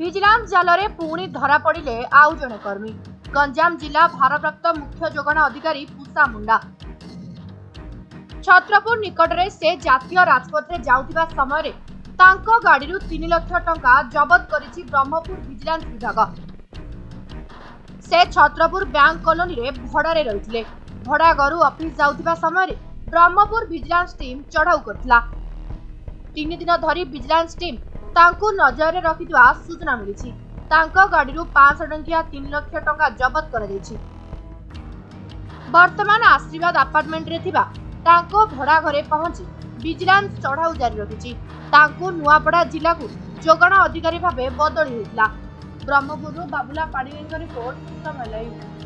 Vigilance जाल पुणी धरा पड़े आउ जड़े कर्मी। गंजाम जिला भारप्राप्त मुख्य जोगाण अधिकारी पूषा मुंडा छत्रपुर निकट में से जातीय राजपथ में जाउथिबा समय तांको गाड़ी 3 लाख टंका जबत करिछि ब्रह्मपुर विजिलेंस विभाग। से छत्रपुर बैंक कॉलोनी रे भड़ारे रहिथिले। भड़ा घरु ऑफिस जाउथिबा समय ब्रह्मपुर विजिलेंस टीम चढ़ाऊ करथिला। 3 दिन धरी विजिलेंस टीम तांको नजर रे रखिथिबा सूचना मिलिछि। तांको गाड़ी 500 टंकिया 3 लाख टंका जबत कर दैछि। वर्तमान आशीर्वाद अपार्टमेंट रे थिबा तांको भड़ा घरे पहुंची विजिलेंस चढ़ाऊ जारी रखिछि। तांको नुआपड़ा जिला को जोगाण अधिकारी भाबे बदली होइतिला। ब्रह्मपुर बाबुला पाणीर रिपोर्ट समय लाइव।